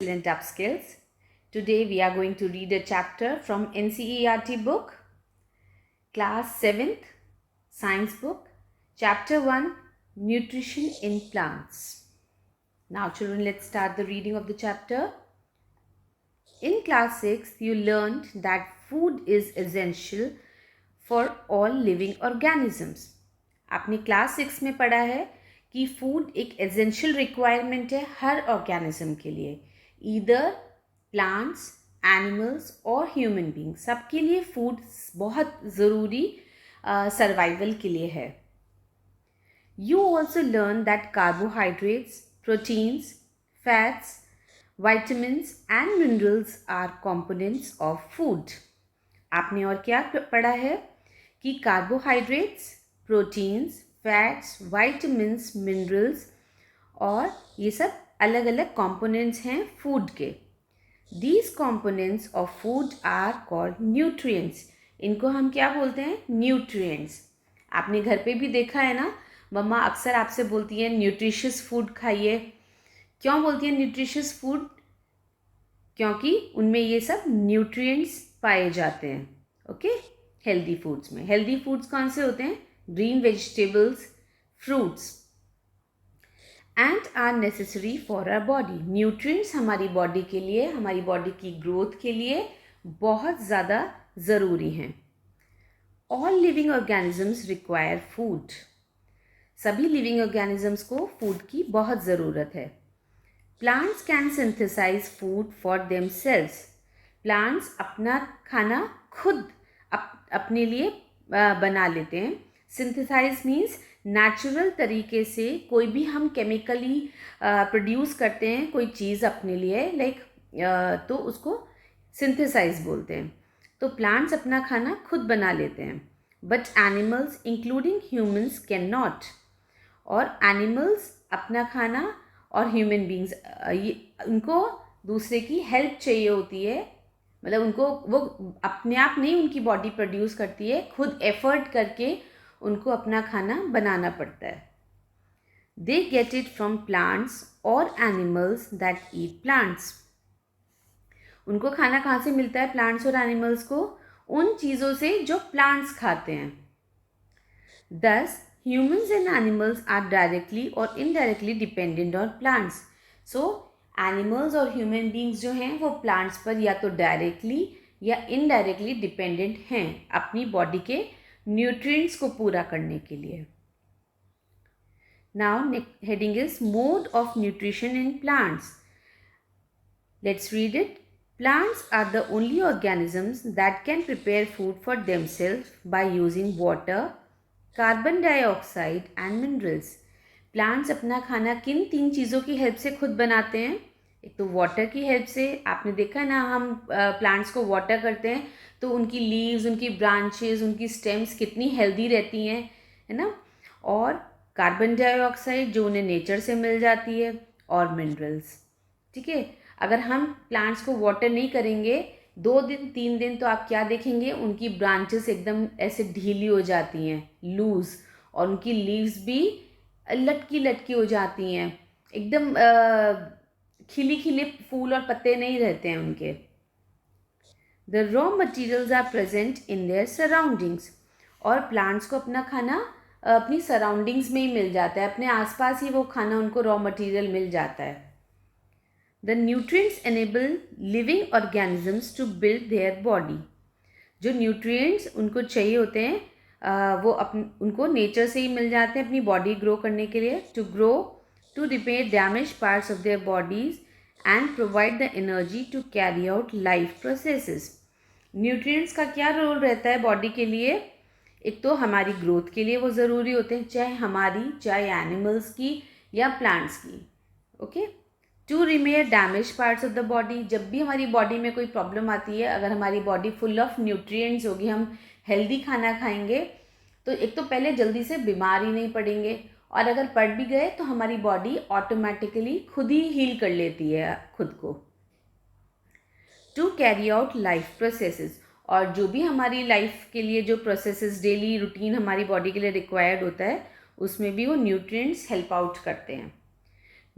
Excellent upskills. Today we are going to read a chapter from NCERT book, class 7th, science book, chapter 1, nutrition in plants. Now children, let's start the reading of the chapter. In class 6, you learned that food is essential for all living organisms. आपने class 6 में पढ़ा है कि food एक essential requirement है हर organism के लिए. Either plants, animals और ह्यूमन बींग, सबके लिए फूड बहुत ज़रूरी सर्वाइवल के लिए है. You also learn that carbohydrates, proteins, fats, vitamins and minerals are components of food. आपने और क्या पढ़ा है कि carbohydrates, proteins, fats, vitamins, minerals और ये सब अलग अलग कंपोनेंट्स हैं फूड के. These components of food are called nutrients. इनको हम क्या बोलते हैं? न्यूट्रिएंट्स. आपने घर पे भी देखा है ना, मम्मा अक्सर आपसे बोलती है न्यूट्रिशियस फूड खाइए. क्यों बोलती है न्यूट्रिशियस फूड? क्योंकि उनमें ये सब न्यूट्रिएंट्स पाए जाते हैं. ओके, हेल्दी फूड्स में. हेल्दी फूड्स कौन से होते हैं? Green vegetables, fruits, and are necessary for our body. Nutrients हमारी बॉडी के लिए, हमारी बॉडी की ग्रोथ के लिए बहुत ज़्यादा ज़रूरी हैं. All living organisms require food. सभी लिविंग ऑर्गेनिजम्स को फूड की बहुत ज़रूरत है. Plants can synthesise food for themselves. Plants अपना खाना खुद अपने लिए बना लेते हैं. सिंथेसाइज मीन्स नेचुरल तरीके से कोई भी हम केमिकली प्रोड्यूस करते हैं कोई चीज़ अपने लिए तो उसको सिंथेसाइज बोलते हैं. तो प्लांट्स अपना खाना खुद बना लेते हैं. But animals including humans can not. और एनिमल्स अपना खाना और ह्यूमन बींग्स उनको दूसरे की हेल्प चाहिए होती है. मतलब उनको वो अपने आप नहीं उनकी बॉडी प्रोड्यूस करती है, खुद एफर्ट करके उनको अपना खाना बनाना पड़ता है. They get it from plants और एनिमल्स दैट ईट प्लांट्स. उनको खाना कहाँ से मिलता है? प्लांट्स और एनिमल्स को उन चीज़ों से जो प्लांट्स खाते हैं. दस humans and animals are directly or indirectly dependent on plants. So animals और human beings जो हैं वो plants पर या तो directly या indirectly dependent हैं अपनी body के nutrients को पूरा करने के लिए. Now heading is mode of nutrition in plants. Let's read it. Plants are the only organisms that can prepare food for themselves by using water, carbon dioxide and minerals. Plants अपना खाना किन 3 चीज़ों की हेल्प से खुद बनाते हैं? एक तो वाटर की हेल्प से. आपने देखा है ना, हम प्लांट्स को वाटर करते हैं तो उनकी लीव्स, उनकी ब्रांचेस, उनकी स्टेम्स कितनी हेल्दी रहती हैं, है ना. और कार्बन डाइऑक्साइड जो उन्हें नेचर से मिल जाती है, और मिनरल्स. ठीक है, अगर हम प्लांट्स को वाटर नहीं करेंगे 2 दिन 3 दिन तो आप क्या देखेंगे? उनकी ब्रांचेस एकदम ऐसे ढीली हो जाती हैं, लूज, और उनकी लीव्स भी लटकी लटकी हो जाती हैं, एकदम खिले खिले फूल और पत्ते नहीं रहते हैं उनके. The raw materials are present in their surroundings. और प्लांट्स को अपना खाना अपनी सराउंडिंग्स में ही मिल जाता है, अपने आसपास ही वो खाना उनको रॉ मटीरियल मिल जाता है. The nutrients enable living organisms to build their body. जो nutrients उनको चाहिए होते हैं वो उनको नेचर से ही मिल जाते हैं अपनी बॉडी ग्रो करने के लिए. To grow, to repair damaged parts of their bodies and provide the energy to carry out life processes. nutrients का क्या रोल रहता है बॉडी के लिए? एक तो हमारी ग्रोथ के लिए वो ज़रूरी होते हैं, चाहे हमारी, चाहे एनिमल्स की या प्लांट्स की. Okay. To repair damage parts of the body. जब भी हमारी बॉडी में कोई प्रॉब्लम आती है, अगर हमारी बॉडी फुल ऑफ न्यूट्रिएंट्स होगी, हम हेल्दी खाना खाएंगे, तो एक तो पहले जल्दी से बीमार ही नहीं पड़ेंगे, और अगर पड़ भी गए तो हमारी बॉडी ऑटोमेटिकली खुद ही हील कर लेती है खुद को. To carry out life processes. और जो भी हमारी लाइफ के लिए जो प्रोसेसेस, डेली रूटीन हमारी बॉडी के लिए रिक्वायर्ड होता है, उसमें भी वो न्यूट्रिएंट्स हेल्प आउट करते हैं.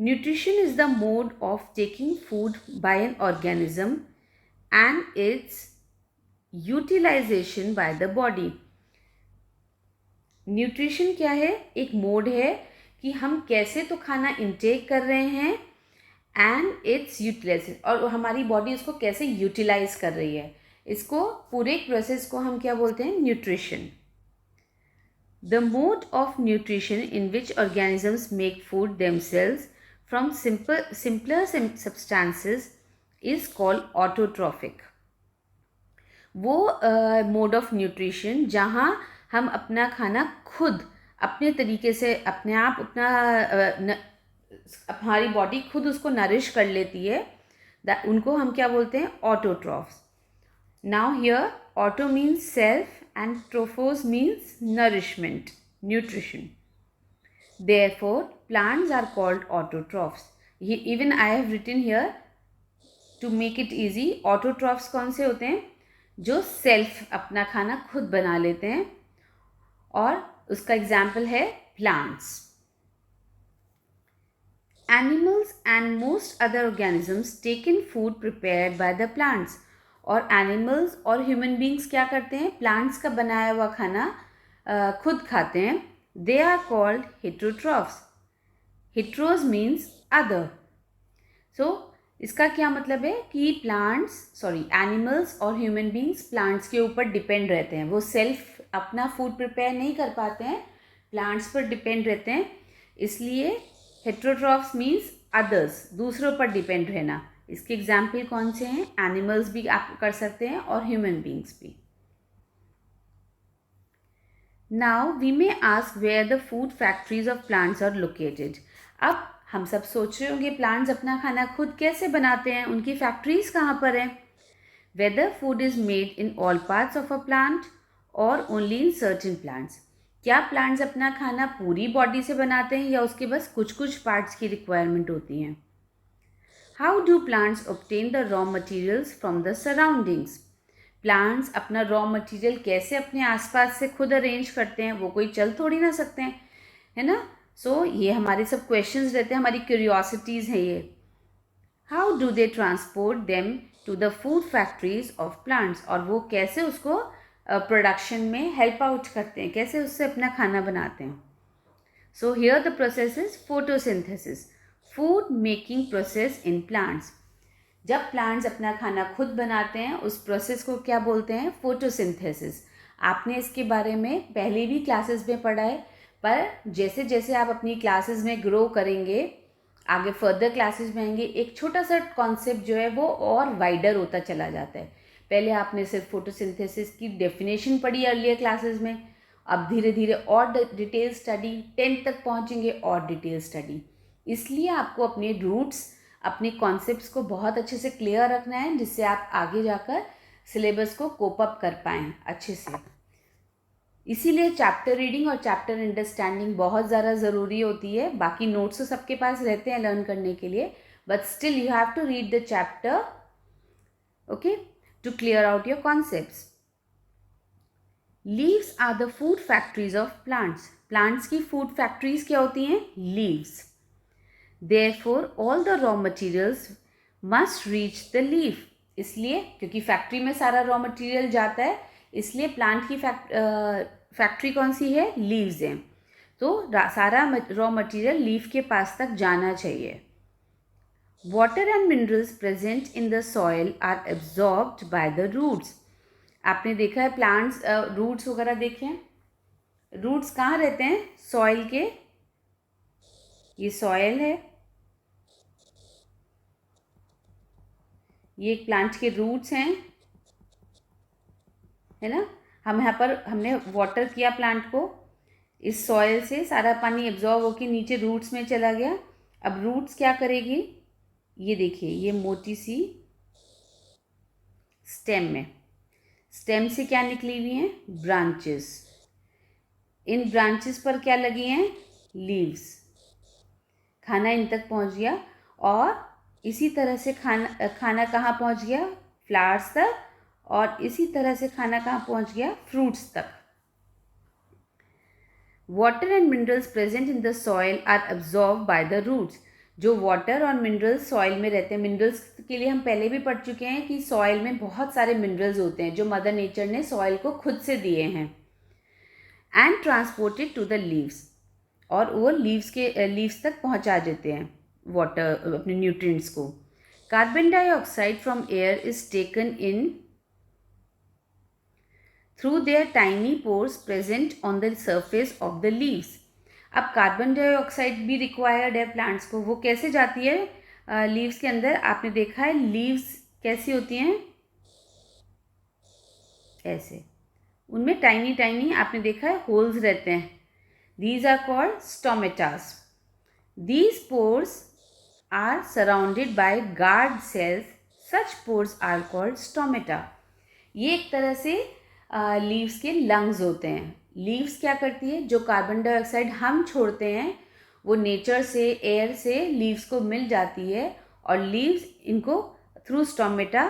Nutrition is the mode of taking food by an organism and its utilization by the body. Nutrition क्या है? एक मोड है कि हम कैसे तो खाना इंटेक कर रहे हैं एंड इट्स यूटिलाइजेशन, और हमारी बॉडी इसको कैसे यूटिलाइज कर रही है. इसको पूरे प्रोसेस को हम क्या बोलते हैं? Nutrition. The mode of nutrition in which organisms make food themselves from simpler substances is called autotrophic. वो मोड ऑफ न्यूट्रिशन जहाँ हम अपना खाना खुद अपने तरीके से अपने आप हमारी बॉडी खुद उसको नरिश कर लेती है, उनको हम क्या बोलते हैं? Autotrophs. Now here auto means self and trophos means nourishment, nutrition. Therefore, plants are called autotrophs. Even I have written here to make it easy. Autotrophs कौन से होते हैं? जो सेल्फ अपना खाना खुद बना लेते हैं, और उसका एग्जाम्पल है plants. Animals and most other organisms take in food prepared by the plants. और एनिमल्स और ह्यूमन बींग्स क्या करते हैं? प्लांट्स का बनाया हुआ खाना खुद खाते हैं. They are called heterotrophs. Hetero means other. So इसका क्या मतलब है कि एनिमल्स और ह्यूमन बींग्स प्लांट्स के ऊपर डिपेंड रहते हैं. वो सेल्फ अपना फूड प्रिपेयर नहीं कर पाते हैं, प्लांट्स पर डिपेंड रहते हैं. इसलिए हेट्रोट्रॉफ्स मीन्स अदर्स, दूसरों पर डिपेंड रहना. इसके एग्जाम्पल कौन से हैं? एनिमल्स भी आप कर सकते हैं और ह्यूमन बींग्स भी. Now we may ask where the food factories of plants are located. अब हम सब सोच रहे होंगे प्लांट्स अपना खाना खुद कैसे बनाते हैं, उनकी फैक्ट्रीज कहाँ पर हैं? Whether food is made in all parts of a plant और ओनली इन सर्टेन प्लांट्स. क्या प्लांट्स अपना खाना पूरी बॉडी से बनाते हैं या उसके बस कुछ कुछ पार्ट्स की रिक्वायरमेंट होती हैं? How do plants obtain the raw materials from the surroundings? Plants अपना raw material कैसे अपने आसपास से खुद अरेंज करते हैं? वो कोई चल थोड़ी ना सकते हैं, है ना? सो ये हमारे सब क्वेश्चंस रहते हैं, हमारी क्यूरियोसिटीज़ हैं ये. How do they transport them to the food factories of plants? और वो कैसे उसको प्रोडक्शन में हेल्प आउट करते हैं, कैसे उससे अपना खाना बनाते हैं? So here the process is photosynthesis, food making process in plants. जब प्लांट्स अपना खाना खुद बनाते हैं उस प्रोसेस को क्या बोलते हैं? फोटोसिंथेसिस. आपने इसके बारे में पहले भी क्लासेस में पढ़ा है, पर जैसे जैसे आप अपनी क्लासेस में ग्रो करेंगे, आगे फर्दर क्लासेस में आएंगे, एक छोटा सा कॉन्सेप्ट जो है वो और वाइडर होता चला जाता है. पहले आपने सिर्फ फोटोसिंथेसिस की डेफिनेशन पढ़ी अर्लियर क्लासेस में, अब धीरे धीरे और डिटेल स्टडी, 10th तक पहुंचेंगे और डिटेल स्टडी. इसलिए आपको अपने रूट्स, अपने कॉन्सेप्ट्स को बहुत अच्छे से क्लियर रखना है, जिससे आप आगे जाकर सिलेबस को कोप अप कर पाएँ अच्छे से. इसीलिए चैप्टर रीडिंग और चैप्टर अंडरस्टैंडिंग बहुत ज़्यादा ज़रूरी होती है. बाकी नोट्स तो सबके पास रहते हैं लर्न करने के लिए, but still you have to read the chapter, okay, to clear out your concepts. Leaves are the food factories of plants. Plants की फूड फैक्ट्रीज क्या होती हैं? Leaves. Therefore, all the raw materials must reach the leaf. इसलिए क्योंकि factory में सारा raw material जाता है, इसलिए प्लांट की फैक्ट्री कौन सी है? लीव्स हैं. तो सारा रॉ मटेरियल लीफ के पास तक जाना चाहिए. Water and minerals present in the soil are absorbed by the roots. आपने देखा है प्लांट्स रूट्स वगैरह देखे हैं? रूट्स कहाँ रहते हैं? सॉइल के. ये सॉइल है, ये प्लांट के रूट्स हैं, है ना? हम यहाँ पर हमने वाटर किया प्लांट को, इस सॉइल से सारा पानी एब्जॉर्ब होकर नीचे रूट्स में चला गया. अब रूट्स क्या करेगी? ये देखिए, ये मोटी सी स्टेम में, स्टेम से क्या निकली हुई हैं? ब्रांचेस. इन ब्रांचेस पर क्या लगी हैं? लीव्स. खाना इन तक पहुंच गया, और इसी तरह से खाना कहाँ पहुंच गया? फ्लावर्स तक. और इसी तरह से खाना कहाँ पहुंच गया? फ्रूट्स तक. Water and minerals present in the soil are absorb by the roots. जो वाटर और मिनरल्स सॉइल में रहते हैं, मिनरल्स के लिए हम पहले भी पढ़ चुके हैं कि सॉइल में बहुत सारे मिनरल्स होते हैं जो मदर नेचर ने सॉइल को खुद से दिए हैं, and transported to the leaves, और वो लीव्स तक पहुंचा देते हैं वाटर, अपने न्यूट्रिएंट्स को. Carbon dioxide from air is taken in through their tiny pores present on the surface of the leaves. अब कार्बन डाइऑक्साइड भी रिक्वायर्ड है प्लांट्स को. वो कैसे जाती है लीव्स के अंदर? आपने देखा है लीव्स कैसी होती हैं, ऐसे, उनमें टाइनी टाइनी आपने देखा है होल्स रहते हैं. These are called stomatas. These pores are surrounded by guard cells. Such pores are called stomata. ये एक तरह से लीव्स के लंग्स होते हैं. लीव्स क्या करती है? जो कार्बन डाइऑक्साइड हम छोड़ते हैं वो नेचर से, एयर से लीव्स को मिल जाती है और लीव्स इनको थ्रू स्टोमेटा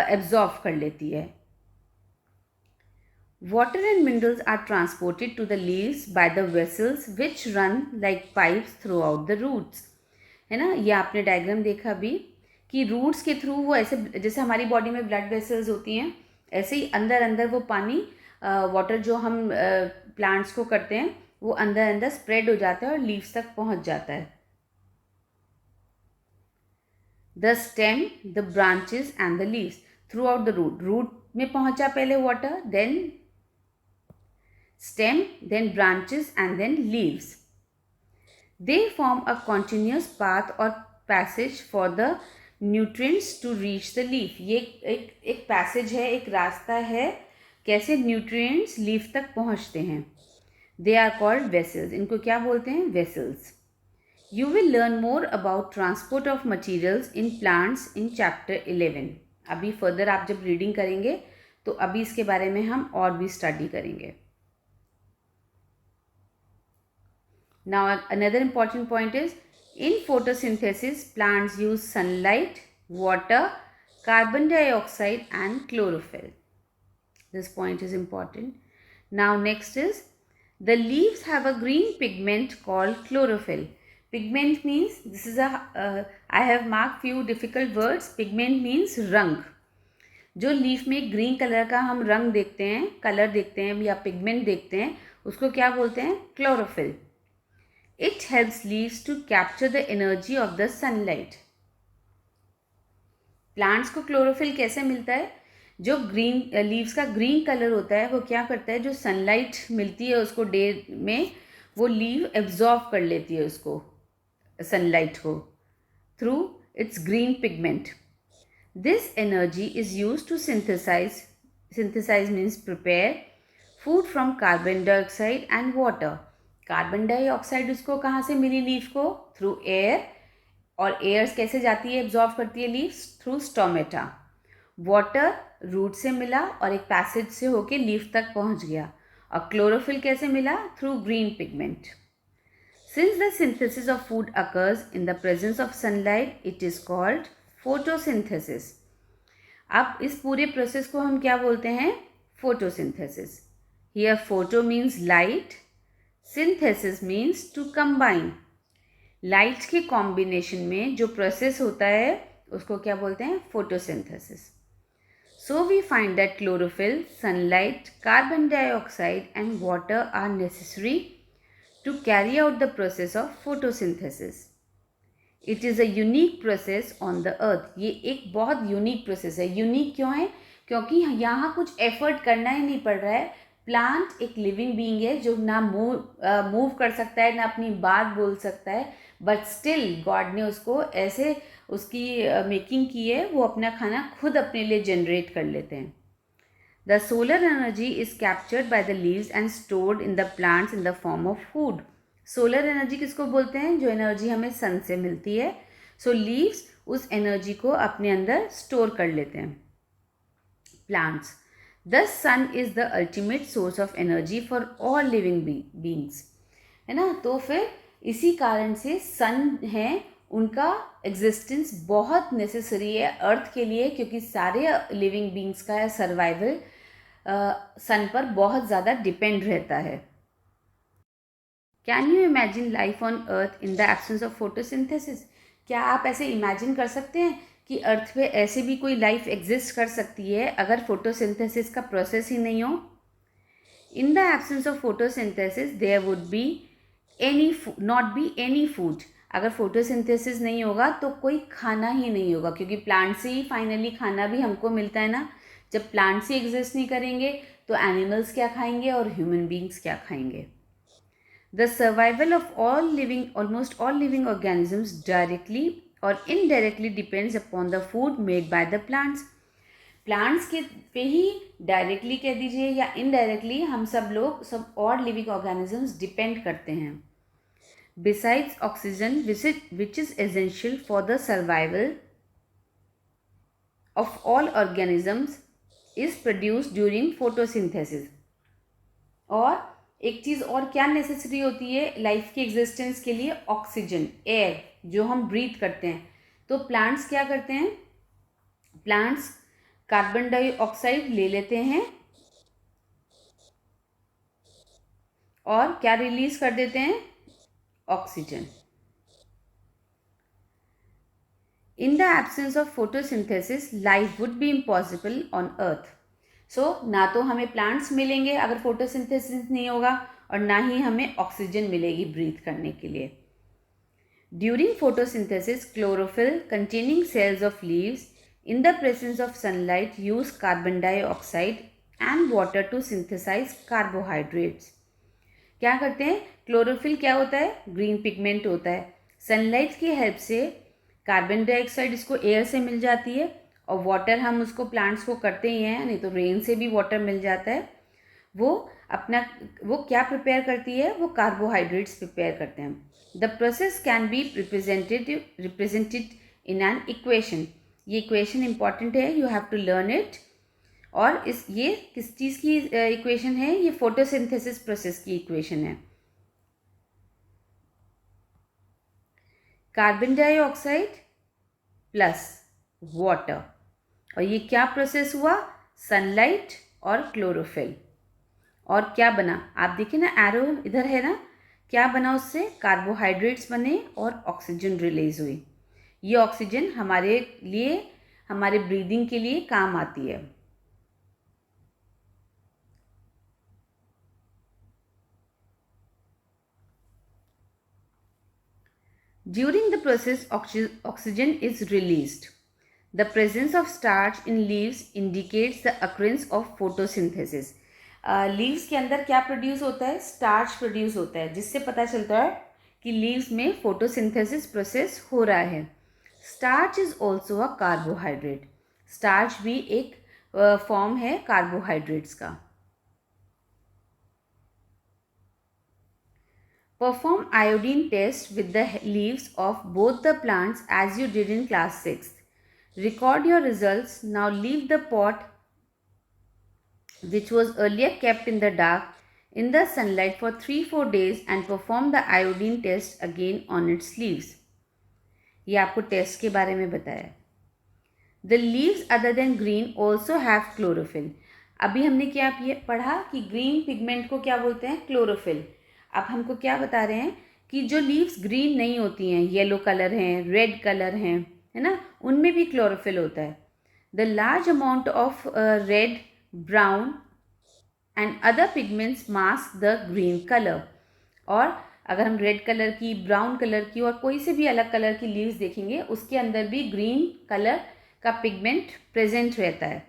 एब्जॉर्ब कर लेती है. Water and minerals are transported to the leaves by the vessels which run like pipes throughout the roots. है ना, ये आपने डायग्राम देखा भी कि रूट्स के थ्रू वो ऐसे, जैसे हमारी बॉडी में ब्लड वेसल्स होती हैं, ऐसे ही अंदर अंदर वो पानी, वाटर जो हम प्लांट्स को करते हैं वो अंदर अंदर स्प्रेड हो जाता है और लीव्स तक पहुंच जाता है. The stem, the branches and the leaves throughout the root. Root में पहुंचा पहले water, then stem, then branches and then leaves. They form a continuous path or passage for the nutrients to reach the leaf. ये एक passage है, एक रास्ता है कैसे न्यूट्रिएंट्स लीफ तक पहुंचते हैं. They are called vessels. इनको क्या बोलते हैं? Vessels. You will learn more about transport of materials in plants in chapter 11. अभी फर्दर आप जब रीडिंग करेंगे तो अभी इसके बारे में हम और भी स्टडी करेंगे. Now another important point is, in photosynthesis plants use sunlight, water, carbon dioxide and chlorophyll. This point is important. Now next is, the leaves have a green pigment called chlorophyll. Pigment means, this is I have marked few difficult words. Pigment means रंग. जो leaf में green colour का हम रंग देखते हैं, colour देखते हैं या पिगमेंट देखते हैं, उसको क्या बोलते हैं? Chlorophyll. It helps leaves to capture the energy of the sunlight. Plants को क्लोरोफिल कैसे मिलता है? जो ग्रीन लीव्स का ग्रीन कलर होता है वो क्या करता है, जो सनलाइट मिलती है उसको डे में, वो लीव एब्जॉर्ब कर लेती है उसको, सनलाइट को, through its green pigment. This energy is used to synthesise means prepare food from carbon dioxide and water. Carbon dioxide उसको कहाँ से मिली लीफ को? Through air. और एयर कैसे जाती है, एब्जॉर्ब करती है leaves? Through stomata. Water root से मिला और एक पैसेज से होके लीफ तक पहुंच गया. और क्लोरोफिल कैसे मिला? Through green pigment. Since the synthesis of food occurs in the presence of sunlight, it is called photosynthesis. अब इस पूरे प्रोसेस को हम क्या बोलते हैं? Photosynthesis. Here photo means light, synthesis means to combine. Light के कॉम्बिनेशन में जो प्रोसेस होता है उसको क्या बोलते हैं? Photosynthesis. So we find that chlorophyll, sunlight, carbon dioxide and water are necessary to carry out the process of photosynthesis. It is a unique process on the earth. ये एक बहुत यूनिक प्रोसेस है. यूनिक क्यों है? क्योंकि यहाँ कुछ effort करना ही नहीं पड़ रहा है. प्लांट एक लिविंग बीइंग है जो ना मूव कर सकता है, ना अपनी बात बोल सकता है, बट स्टिल गॉड ने उसको ऐसे उसकी मेकिंग की है, वो अपना खाना खुद अपने लिए जनरेट कर लेते हैं. The solar energy is captured by the leaves and stored in the plants in the form of food. Solar energy किसको बोलते हैं? जो एनर्जी हमें सन से मिलती है. सो लीव्स उस एनर्जी को अपने अंदर स्टोर कर लेते हैं. Plants. The sun is the ultimate source of energy for all living beings. है ना, तो फिर इसी कारण से सन है, उनका एग्जिस्टेंस बहुत नेसेसरी है अर्थ के लिए, क्योंकि सारे लिविंग बींग्स का सर्वाइवल सन पर बहुत ज़्यादा डिपेंड रहता है. Can you imagine life on earth in the absence of photosynthesis? क्या आप ऐसे इमेजिन कर सकते हैं कि अर्थ पे ऐसे भी कोई लाइफ एग्जिस्ट कर सकती है अगर फोटोसिंथेसिस का प्रोसेस ही नहीं हो? In the absence of photosynthesis there would be not be any food. अगर फोटोसिंथेसिस नहीं होगा तो कोई खाना ही नहीं होगा, क्योंकि प्लांट से ही फाइनली खाना भी हमको मिलता है ना। जब प्लांट्स ही एग्जिस्ट नहीं करेंगे तो एनिमल्स क्या खाएंगे और ह्यूमन बींग्स क्या खाएंगे? The survival of almost all living organisms directly or indirectly depends upon the food made by the plants. Plants के पे ही डायरेक्टली कह दीजिए या इनडायरेक्टली हम सब और लिविंग ऑर्गेनिजम्स डिपेंड करते हैं. Besides oxygen, which is essential for the survival of all organisms, is produced during photosynthesis. और एक चीज़ और क्या नेसेसरी होती है लाइफ की एग्जिस्टेंस के लिए? ऑक्सीजन, एयर, जो हम ब्रीथ करते हैं. तो प्लांट्स क्या करते हैं? प्लांट्स कार्बन डाइऑक्साइड ले लेते हैं और क्या रिलीज कर देते हैं? Oxygen. In the absence of photosynthesis life would be impossible on earth. So ना तो हमें प्लांट्स मिलेंगे अगर फोटोसिंथेसिस नहीं होगा और ना ही हमें ऑक्सीजन मिलेगी ब्रीथ करने के लिए. During photosynthesis chlorophyll containing cells of leaves in the presence of sunlight use carbon dioxide and water to synthesize carbohydrates. क्या करते हैं? क्लोरोफिल क्या होता है? ग्रीन पिगमेंट होता है. सनलाइट की हेल्प से कार्बन डाइऑक्साइड इसको एयर से मिल जाती है और वाटर हम उसको प्लांट्स को करते ही हैं, नहीं तो रेन से भी वाटर मिल जाता है. वो क्या प्रिपेयर करती है? वो कार्बोहाइड्रेट्स प्रिपेयर करते हैं. The process can be represented in an equation. ये इक्वेशन इंपॉर्टेंट है, you have to learn it. और ये किस चीज़ की इक्वेशन है? ये फोटोसिंथेसिस प्रोसेस की इक्वेशन है. Carbon dioxide plus water. और ये क्या प्रोसेस हुआ? सनलाइट और क्लोरोफिल. और क्या बना? आप देखिए ना, एरो इधर है ना, क्या बना उससे? कार्बोहाइड्रेट्स बने और ऑक्सीजन रिलीज हुई. ये ऑक्सीजन हमारे ब्रीदिंग के लिए काम आती है. During the process oxygen is released. The presence of starch in leaves indicates the occurrence of photosynthesis. Leaves के अंदर क्या प्रोड्यूस होता है? स्टार्च प्रोड्यूस होता है, जिससे पता चलता है कि लीव्स में फोटोसिंथेसिस प्रोसेस हो रहा है. Starch is also a carbohydrate. Starch भी एक फॉर्म है कार्बोहाइड्रेट्स का. Perform iodine test with the leaves of both the plants as you did in class 6. Record your results. Now leave the pot which was earlier kept in the dark in the sunlight for 3-4 days and perform the iodine test again on its leaves. ये आपको test के बारे में बताया. The leaves other than green also have chlorophyll. अभी हमने क्या पढ़ा कि ग्रीन पिगमेंट को क्या बोलते हैं? क्लोरोफिल. अब हमको क्या बता रहे हैं कि जो लीव्स ग्रीन नहीं होती हैं, येलो कलर हैं, रेड कलर हैं, है ना, उनमें भी क्लोरोफिल होता है. The large amount of red, brown and other pigments mask the green color. और अगर हम रेड कलर की, ब्राउन कलर की और कोई से भी अलग कलर की लीव्स देखेंगे, उसके अंदर भी ग्रीन कलर का पिगमेंट प्रेजेंट रहता है.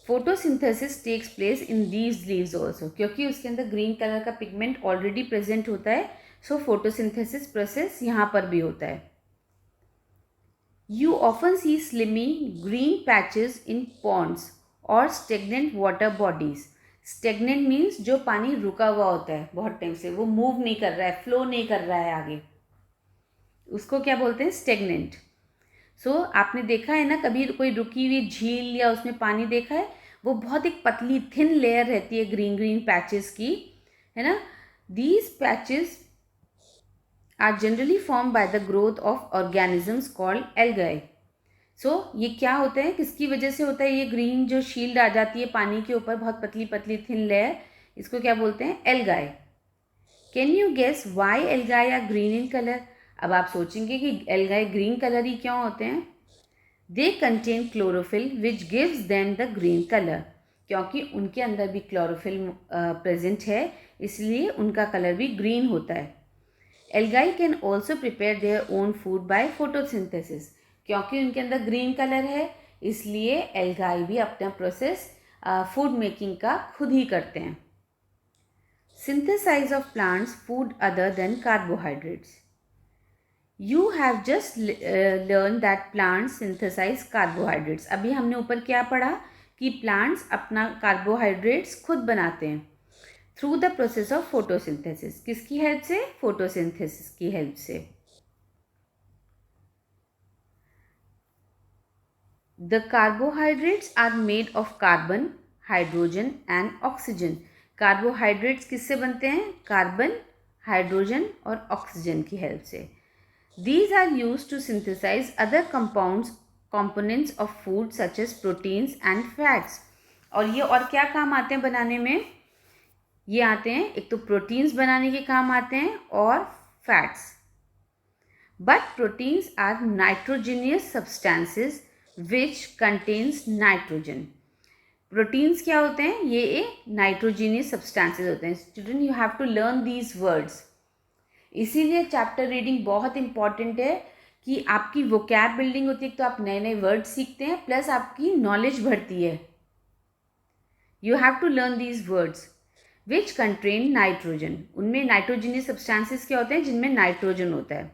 Photosynthesis takes place in these leaves also. क्योंकि उसके अंदर ग्रीन कलर का पिगमेंट ऑलरेडी प्रेजेंट होता है, सो फोटोसिंथेसिस प्रोसेस यहाँ पर भी होता है. You often see slimy green patches in ponds or stagnant water bodies. Stagnant means जो पानी रुका हुआ होता है बहुत टाइम से, वो मूव नहीं कर रहा है, फ्लो नहीं कर रहा है आगे, उसको क्या बोलते हैं? स्टेगनेंट. सो आपने देखा है ना कभी कोई रुकी हुई झील या उसमें पानी देखा है? वो बहुत एक पतली थिन लेयर रहती है ग्रीन ग्रीन पैचेस की, है ना. These patches are generally formed by the growth of organisms called algae. So ये क्या होता है? किसकी वजह से होता है? ये ग्रीन जो शील्ड आ जाती है पानी के ऊपर, बहुत पतली पतली थिन लेयर, इसको क्या बोलते हैं? Algae. Can you guess why algae are green in colour? अब आप सोचेंगे कि एल्गाई ग्रीन कलर ही क्यों होते हैं? They contain chlorophyll which gives them the green colour, क्योंकि उनके अंदर भी क्लोरोफिल प्रेजेंट है, इसलिए उनका कलर भी ग्रीन होता है। Algae can also prepare their own food by photosynthesis, क्योंकि उनके अंदर ग्रीन कलर है, इसलिए एल्गाई भी अपना प्रोसेस फूड मेकिंग का खुद ही करते हैं। Synthesise of plants food other than carbohydrates. You have just learn that plants synthesise carbohydrates. अभी हमने ऊपर क्या पढ़ा कि प्लांट्स अपना कार्बोहाइड्रेट्स खुद बनाते हैं through the process of photosynthesis. किसकी हेल्प से? फोटोसिंथेसिस की हेल्प से। The carbohydrates are made of carbon, hydrogen and oxygen. Carbohydrates किससे बनते हैं? कार्बन, हाइड्रोजन और ऑक्सीजन की हेल्प से। These are used to synthesize other components of food such as proteins and fats. और ये और क्या काम आते हैं बनाने में? ये आते हैं, एक तो प्रोटीन्स बनाने के काम आते हैं और fats. But proteins are nitrogenous substances which contains nitrogen. Proteins क्या होते हैं? ये नाइट्रोजीनियस सब्सटेंसेस होते हैं। Student, you have to learn these words. इसीलिए चैप्टर रीडिंग बहुत इंपॉर्टेंट है कि आपकी वोकैब बिल्डिंग होती है, तो आप नए नए वर्ड सीखते हैं, प्लस आपकी नॉलेज बढ़ती है। You have to learn these words which contain nitrogen. उनमें नाइट्रोजनियस सब्सटेंसेस क्या होते हैं? जिनमें नाइट्रोजन होता है।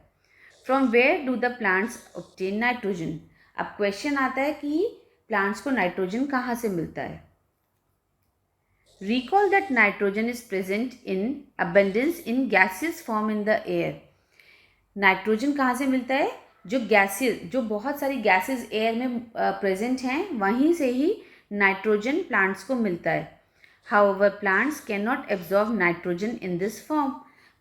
From where do the plants obtain nitrogen? अब क्वेश्चन आता है कि प्लांट्स को नाइट्रोजन कहाँ से मिलता है? Recall that nitrogen is present in abundance in gaseous form in the air. Nitrogen कहाँ से मिलता है? जो बहुत सारी गैसेस एयर में प्रेजेंट हैं, वहीं से ही नाइट्रोजन प्लांट्स को मिलता है। However, plants cannot absorb nitrogen in this form.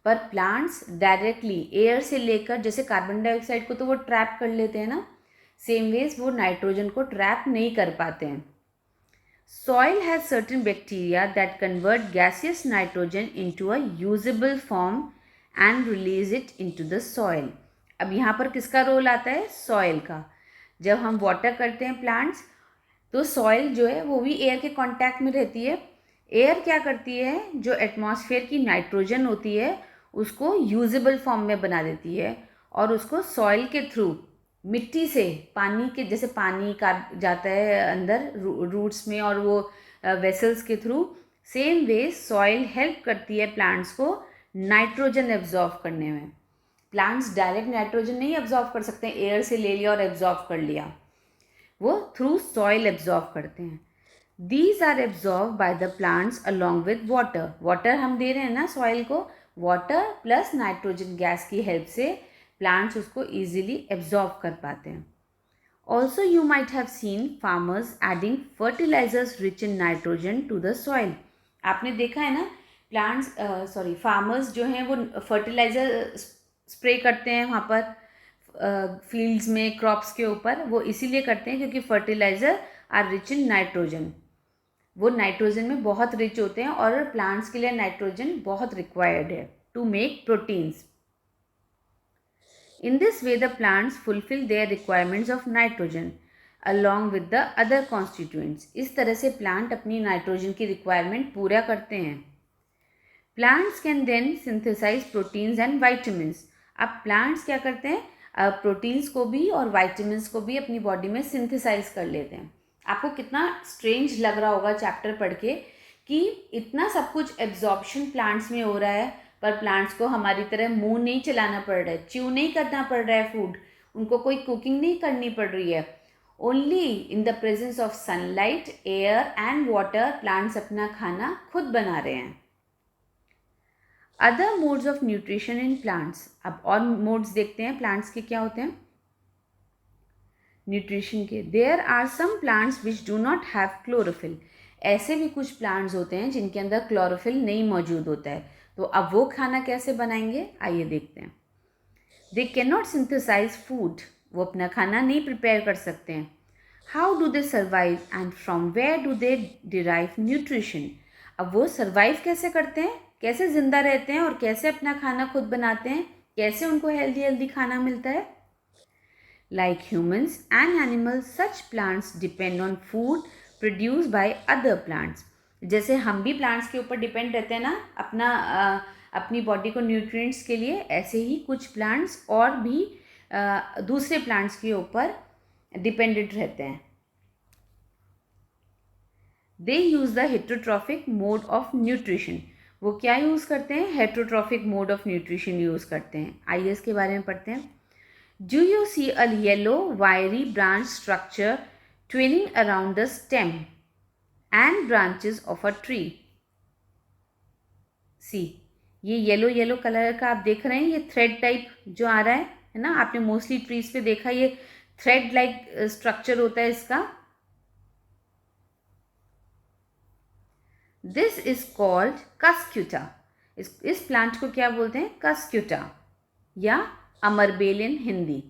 पर प्लांट्स डायरेक्टली एयर से लेकर, जैसे कार्बन डाइऑक्साइड को तो वो ट्रैप कर लेते हैं ना, सेम वेज वो नाइट्रोजन को ट्रैप नहीं कर पाते हैं। Soil has certain bacteria that convert gaseous nitrogen into a usable form and release it into the soil. अब यहाँ पर किसका रोल आता है? सॉइल का। जब हम वाटर करते हैं प्लांट्स, तो सॉइल जो है वो भी एयर के कांटेक्ट में रहती है। एयर क्या करती है? जो एटमॉस्फेयर की नाइट्रोजन होती है उसको यूजेबल फॉर्म में बना देती है और उसको सॉइल के थ्रू, मिट्टी से, पानी के जैसे पानी का जाता है अंदर रूट्स में और वो वेसल्स के through, same way soil help करती है प्लांट्स को नाइट्रोजन एब्जॉर्व करने में। प्लांट्स डायरेक्ट नाइट्रोजन नहीं एब्जॉर्व कर सकते हैं, एयर से ले लिया और एब्जॉर्व कर लिया, वो थ्रू सॉइल एब्जॉर्व करते हैं। These are absorb by the plants along with water. Water हम दे रहे हैं ना सॉइल को, वाटर प्लस नाइट्रोजन गैस की हेल्प से प्लांट्स उसको ईजिली एब्जॉर्व कर पाते हैं। Also you might have seen farmers adding fertilisers rich in nitrogen to the soil. आपने देखा है ना, फार्मर्स जो हैं वो फर्टिलाइज़र स्प्रे करते हैं वहाँ पर फील्ड्स में, क्रॉप्स के ऊपर। वो इसीलिए करते हैं क्योंकि fertiliser are rich in nitrogen. वो नाइट्रोजन में बहुत रिच होते हैं और प्लांट्स के लिए नाइट्रोजन बहुत रिक्वायर्ड है to make proteins. In this way, the plants fulfill their requirements of nitrogen along with the other constituents. इस तरह से प्लांट अपनी नाइट्रोजन की रिक्वायरमेंट पूरा करते हैं। Plants can then synthesize proteins and vitamins. अब प्लांट्स क्या करते हैं? प्रोटीन्स को भी और वाइटामिन्स को भी अपनी बॉडी में सिंथेसाइज कर लेते हैं। आपको कितना स्ट्रेंज लग रहा होगा चैप्टर पढ़ के कि इतना सब कुछ एब्जॉर्प्शन प्लांट्स में हो रहा है, पर प्लांट्स को हमारी तरह मुंह नहीं चलाना पड़ रहा है, च्यू नहीं करना पड़ रहा है फूड, उनको कोई कुकिंग नहीं करनी पड़ रही है। Only in the presence of sunlight, air and water plants अपना खाना खुद बना रहे हैं। Other modes of nutrition in plants. अब और मोड्स देखते हैं प्लांट्स के क्या होते हैं न्यूट्रिशन के। There are some plants which do not have chlorophyll. ऐसे भी कुछ प्लांट्स होते हैं जिनके अंदर क्लोरोफिल नहीं मौजूद होता है, तो अब वो खाना कैसे बनाएंगे, आइए देखते हैं। They can not synthesise food. वो अपना खाना नहीं प्रिपेयर कर सकते हैं। How do they survive and from where do they derive nutrition. अब वो सर्वाइव कैसे करते हैं कैसे ज़िंदा रहते हैं और कैसे अपना खाना खुद बनाते हैं, कैसे उनको हेल्दी हेल्दी खाना मिलता है. Like humans and animals, such plants depend on food produced by other plants. जैसे हम भी प्लांट्स के ऊपर डिपेंड रहते हैं ना अपनी बॉडी को न्यूट्रिएंट्स के लिए, ऐसे ही कुछ प्लांट्स और भी दूसरे प्लांट्स के ऊपर डिपेंडेंट रहते हैं. They use the heterotrophic mode of nutrition. वो क्या यूज़ करते हैं? Heterotrophic mode of nutrition use करते हैं. आइए इसके बारे में पढ़ते हैं. Do you see a yellow wiry branch structure twining around the stem and branches of a tree? See, ये येलो कलर का आप देख रहे हैं, ये थ्रेड टाइप जो आ रहा है ना, आपने मोस्टली ट्रीज पे देखा, ये थ्रेड लाइक स्ट्रक्चर होता है इसका. This is called cuscuta. इस प्लांट को क्या बोलते हैं? कस्क्यूटा या अमरबेल in Hindi.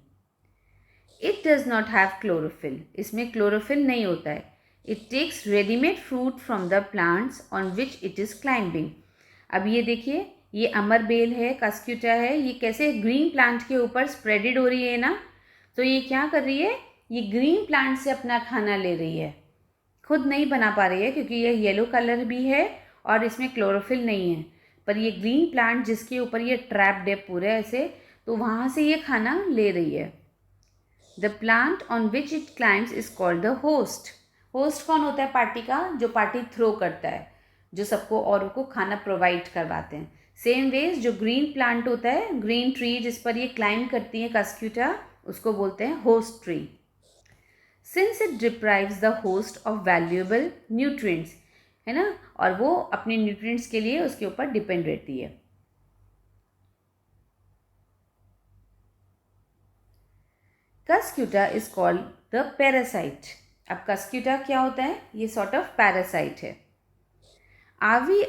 It does not have chlorophyll. इसमें क्लोरोफिल नहीं होता है. It takes readymade fruit from the plants on which it is climbing. अब ये देखिए, ये अमरबेल है, कस्क्यूटा है, ये कैसे ग्रीन प्लांट के ऊपर स्प्रेडेड हो रही है ना. तो ये क्या कर रही है? ये ग्रीन प्लांट से अपना खाना ले रही है, खुद नहीं बना पा रही है क्योंकि ये येलो कलर भी है और इसमें क्लोरोफिल नहीं है. पर ये ग्रीन प्लांट जिसके ऊपर ये ट्रैप्ड है पूरे ऐसे, तो वहाँ से ये खाना ले रही है. The plant on which it climbs is called the host. Host कौन होता है पार्टी का? जो पार्टी थ्रो करता है, जो सबको औरों को खाना प्रोवाइड करवाते हैं. सेम वेज जो ग्रीन प्लांट होता है, ग्रीन ट्री जिस पर ये क्लाइंब करती है कस्क्यूटा, उसको बोलते हैं host tree. Since it deprives the host of valuable nutrients, है ना, और वो अपने न्यूट्रिएंट्स के लिए उसके ऊपर डिपेंड रहती है. Cuscuta is called the parasite. अब कस्क्यूटा क्या होता है? ये सॉर्ट ऑफ पैरासाइट है. Are we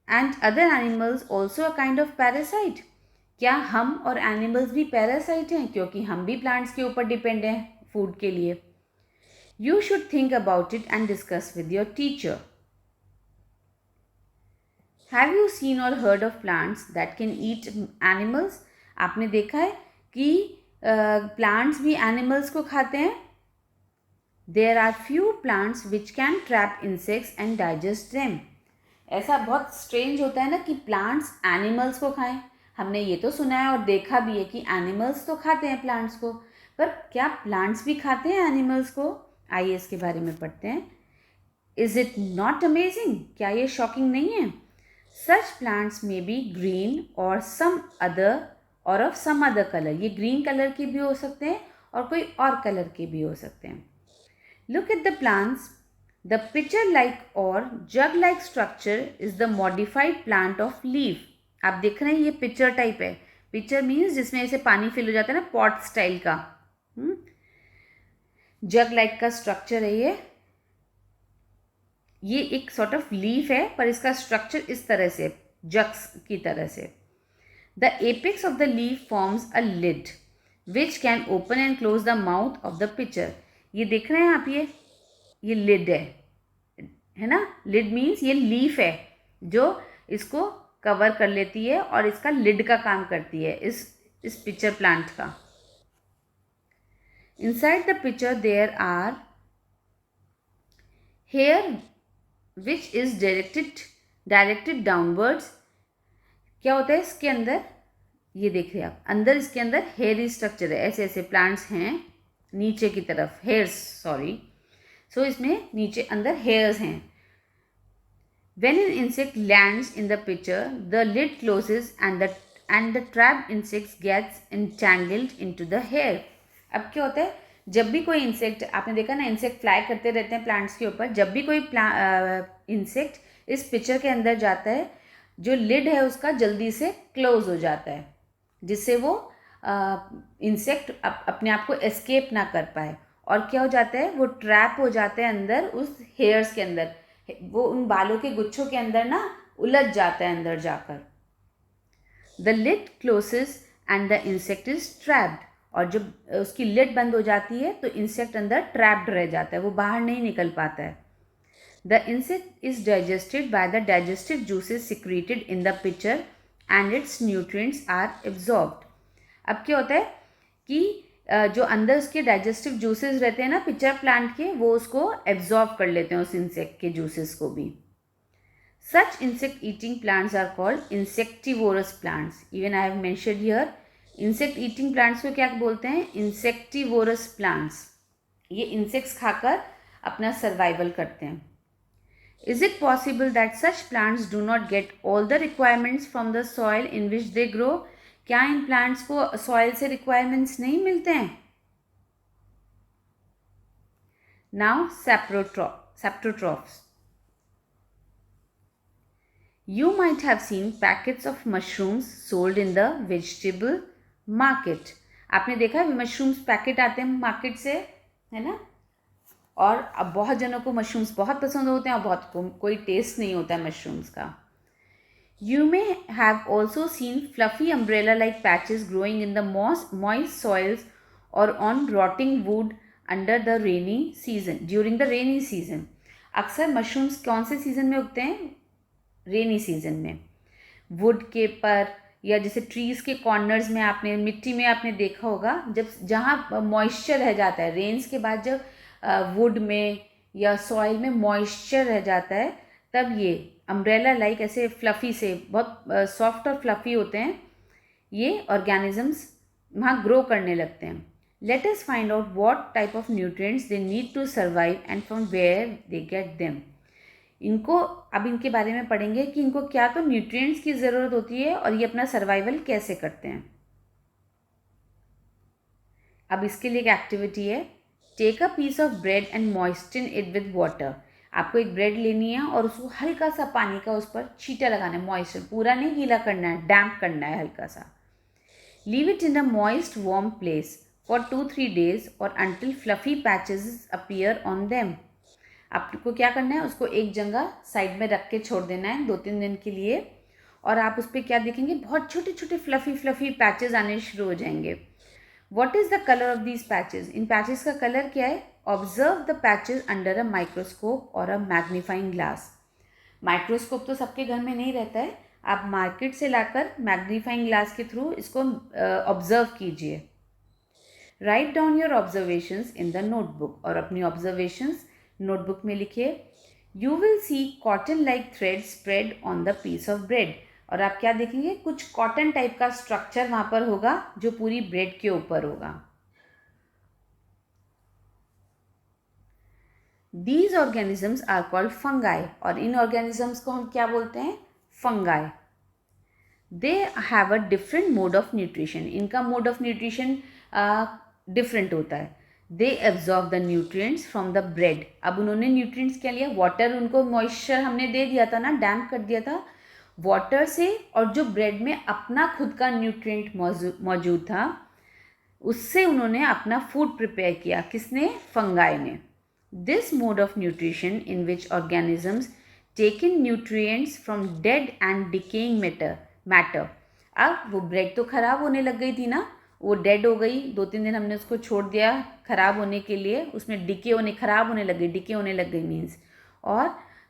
and other animals also a kind of parasite. क्या हम और एनिमल्स भी पैरासाइट हैं? क्योंकि हम भी प्लांट्स के ऊपर डिपेंड हैं फूड के लिए. You should think about it and discuss with your teacher. Have you seen or heard of plants that can eat animals. आपने देखा है कि प्लांट्स भी एनिमल्स को खाते हैं. There are few plants which can trap insects and digest them. ऐसा बहुत स्ट्रेंज होता है ना कि प्लांट्स एनिमल्स को खाएं. हमने ये तो सुना है और देखा भी है कि एनिमल्स तो खाते हैं प्लांट्स को, पर क्या प्लांट्स भी खाते हैं एनिमल्स को? आइए इसके बारे में पढ़ते हैं. Is it not amazing? क्या ये शॉकिंग नहीं है? सच प्लांट्स मे बी ग्रीन और सम अदर और ऑफ सम अदर कलर. ये ग्रीन कलर के भी हो सकते हैं और कोई और कलर के भी हो सकते हैं. Look at the plants. The pitcher like or jug like structure is the modified plant of leaf. आप देख रहे हैं ये पिचर टाइप है. पिचर मीन्स जिसमें ऐसे पानी फिल हो जाता है ना, पॉट स्टाइल का. जग लाइक का स्ट्रक्चर है ये एक सॉर्ट ऑफ लीफ है, पर इसका स्ट्रक्चर इस तरह से, जग्स की तरह से. The apex of the leaf forms a lid which can open and close the mouth of the pitcher. ये देख रहे हैं आप, ये lid है ना. lid means ये leaf है जो इसको कवर कर लेती है और इसका lid का काम करती है इस pitcher plant का. Inside the pitcher there are hair which is directed downwards. क्या होता है इसके अंदर? ये देख रहे हैं आप, अंदर इसके अंदर हेयरी स्ट्रक्चर है. ऐसे ऐसे प्लांट्स हैं नीचे की तरफ, हेयर्स, सॉरी. सो इसमें नीचे अंदर हेयर्स हैं. When an insect lands in the picture the lid closes and the trapped insects gets entangled into the hair. अब क्या होता है, जब भी कोई इंसेक्ट, आपने देखा ना इंसेक्ट फ्लाई करते रहते हैं प्लांट्स के ऊपर, जब भी कोई इंसेक्ट इस पिक्चर के अंदर जाता है, जो लिड है उसका जल्दी से क्लोज हो जाता है, जिससे वो इंसेक्ट अपने आप को एस्केप ना कर पाए. और क्या हो जाता है, वो ट्रैप हो जाते हैं अंदर उस हेयर्स के अंदर, वो उन बालों के गुच्छों के अंदर ना उलझ जाता है अंदर जाकर. The lid closes and the insect is trapped. और जब उसकी लिड बंद हो जाती है तो इंसेक्ट अंदर ट्रैप्ड रह जाता है, वो बाहर नहीं निकल पाता है. The insect is digested by the digestive juices secreted in the pitcher and its nutrients are absorbed. अब क्या होता है कि जो अंदर उसके डाइजेस्टिव जूसेस रहते हैं ना पिचर प्लांट के, वो उसको एब्जॉर्ब कर लेते हैं उस इंसेक्ट के जूसेस को भी. Such insect eating plants are called insectivorous plants. Even I have mentioned here, insect eating plants को क्या बोलते हैं? Insectivorous plants. ये इंसेक्ट्स खाकर अपना सर्वाइवल करते हैं. Is it possible that such plants do not get all the requirements from the soil in which they grow? क्या इन प्लांट्स को सॉइल से रिक्वायरमेंट्स नहीं मिलते हैं? Now saprotrophs. You might have seen packets of mushrooms sold in the vegetable market. आपने देखा है mushrooms packet आते हैं मार्केट से, है ना? और अब बहुत जनों को मशरूम्स बहुत पसंद होते हैं और बहुत को कोई टेस्ट नहीं होता है मशरूम्स का. You may have also seen fluffy umbrella-like patches growing in the moist soils or on rotting wood under the rainy season. During the rainy season. अक्सर मशरूम्स कौन से सीजन में उगते हैं? रेनी सीजन में. वुड के पर या जैसे ट्रीज़ के कॉर्नर्स में आपने मिट्टी में आपने देखा होगा, जब जहाँ मॉइस्चर रह जाता है रेन्स के बाद, जब वुड में या सॉइल में मॉइस्चर रह जाता है, तब ये अम्ब्रेला लाइक ऐसे फ्लफ़ी से बहुत सॉफ्ट और फ्लफ़ी होते हैं, ये ऑर्गेनिजम्स वहाँ ग्रो करने लगते हैं. Let us find out what type of nutrients they need to survive and from where they get them. इनको अब इनके बारे में पढ़ेंगे कि इनको क्या तो न्यूट्रिएंट्स की ज़रूरत होती है और ये अपना सर्वाइवल कैसे करते हैं. अब इसके लिए एक एक्टिविटी है. Take a piece of bread and moisten it with water. आपको एक ब्रेड लेनी है और उसको हल्का सा पानी का उस पर छींटा लगाना है. मॉइस्चर पूरा नहीं गीला करना है, डैम्प करना है हल्का सा. Leave it in a moist warm place for 2-3 days और until fluffy patches appear on them. आपको क्या करना है, उसको एक जगह साइड में रख के छोड़ देना है 2-3 दिन के लिए, और आप उस पर क्या देखेंगे, बहुत छोटे छोटे फ्लफी पैचेस आने शुरू हो जाएंगे. What is the colour of these patches? In patches का कलर क्या है? Observe the patches under a microscope और अ मैग्नीफाइंग ग्लास. माइक्रोस्कोप तो सबके घर में नहीं रहता है, आप मार्केट से लाकर मैग्नीफाइंग ग्लास के थ्रू इसको ऑब्जर्व कीजिए. Write down your observations in the notebook. और अपनी ऑब्जर्वेशंस नोटबुक में लिखिए. You will see cotton like thread spread on the piece of bread. और आप क्या देखेंगे, कुछ कॉटन टाइप का स्ट्रक्चर वहाँ पर होगा जो पूरी ब्रेड के ऊपर होगा. These organisms are called fungi. और इन organisms को हम क्या बोलते हैं? fungi. They have a different mode of nutrition. इनका mode of nutrition different होता है. They absorb the nutrients from the bread. अब उन्होंने nutrients क्या लिया? वाटर, उनको moisture हमने दे दिया था ना, डैम्प कर दिया था वाटर से, और जो ब्रेड में अपना खुद का न्यूट्रिएंट मौजूद था उससे उन्होंने अपना फूड प्रिपेयर किया. किसने? फंगाई ने. This mode of nutrition in which organisms take in nutrients from dead and decaying matter. अब वो ब्रेड तो ख़राब होने लग गई थी ना, वो डेड हो गई, 2-3 दिन हमने उसको छोड़ दिया ख़राब होने के लिए, उसमें ख़राब होने लग गई, डिके होने लग गई मीन्स. और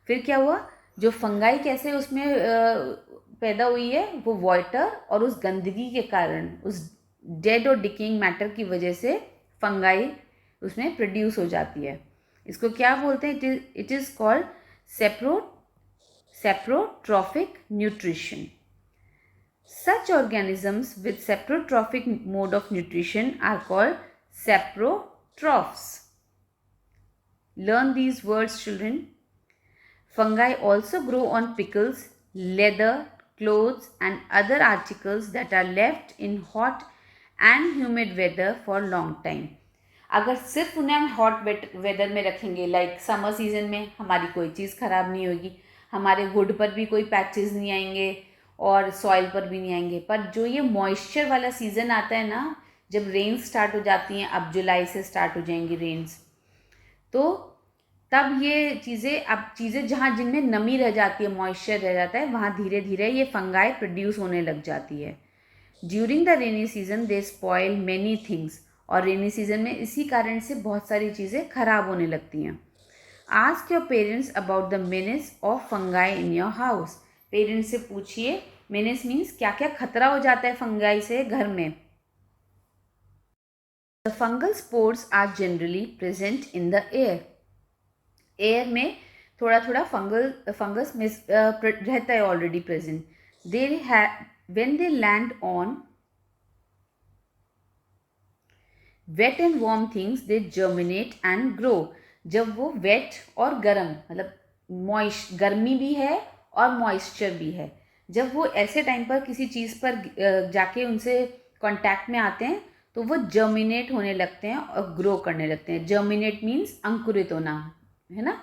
फिर क्या हुआ, जो फंगाई कैसे उसमें पैदा हुई है, वो वाटर और उस गंदगी के कारण, उस डेड और डिकेइंग मैटर की वजह से फंगाई उसमें प्रोड्यूस हो जाती है. इसको क्या बोलते हैं? It is called saprotrophic nutrition. Such organisms with saprotrophic mode of nutrition are called saprotrophs. Learn these words, children. Fungi also grow on pickles, leather, clothes and other articles that are left in hot and humid weather for long time. अगर सिर्फ उन्हें हम hot weather में रखेंगे, like summer season में, हमारी कोई चीज़ ख़राब नहीं होगी, हमारे वुड पर भी कोई पैचेस नहीं आएंगे और सॉइल पर भी नहीं आएंगे. पर जो ये मॉइस्चर वाला सीज़न आता है ना, जब रेन्स स्टार्ट हो जाती हैं, अब जुलाई से स्टार्ट हो जाएंगी रेन्स, तो तब ये चीज़ें जहाँ जिनमें नमी रह जाती है, मॉइस्चर रह जाता है, वहाँ धीरे धीरे ये फंगाई प्रोड्यूस होने लग जाती है. During the rainy season they spoil many things. और रेनी सीजन में इसी कारण से बहुत सारी चीज़ें ख़राब होने लगती हैं. Ask your parents about the menace of fungi in your house. Parents से पूछिए. menace मीन्स क्या क्या खतरा हो जाता है फंगाई से घर में. The fungal spores are generally present in the air. Air में थोड़ा थोड़ा फंगस में रहता है already present. They when they land on wet and warm things they germinate and grow. जब वो वेट और गर्म मतलब गर्मी भी है और मॉइस्चर भी है, जब वो ऐसे टाइम पर किसी चीज़ पर जाके उनसे कांटेक्ट में आते हैं तो वो जर्मिनेट होने लगते हैं और ग्रो करने लगते हैं. जर्मिनेट मीन्स अंकुरित होना, है ना,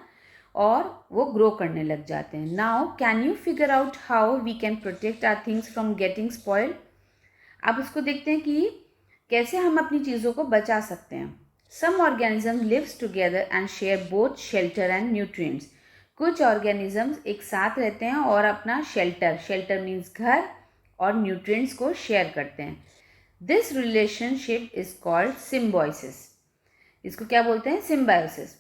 और वो ग्रो करने लग जाते हैं. Now can you figure out how we can protect our things from getting spoiled. अब उसको देखते हैं कि कैसे हम अपनी चीज़ों को बचा सकते हैं. Some organism lives together and share both shelter and nutrients. कुछ ऑर्गेनिजम्स एक साथ रहते हैं और अपना शेल्टर मीन्स घर और न्यूट्रिएंट्स को शेयर करते हैं. This relationship is called symbiosis. इसको क्या बोलते हैं? Symbiosis.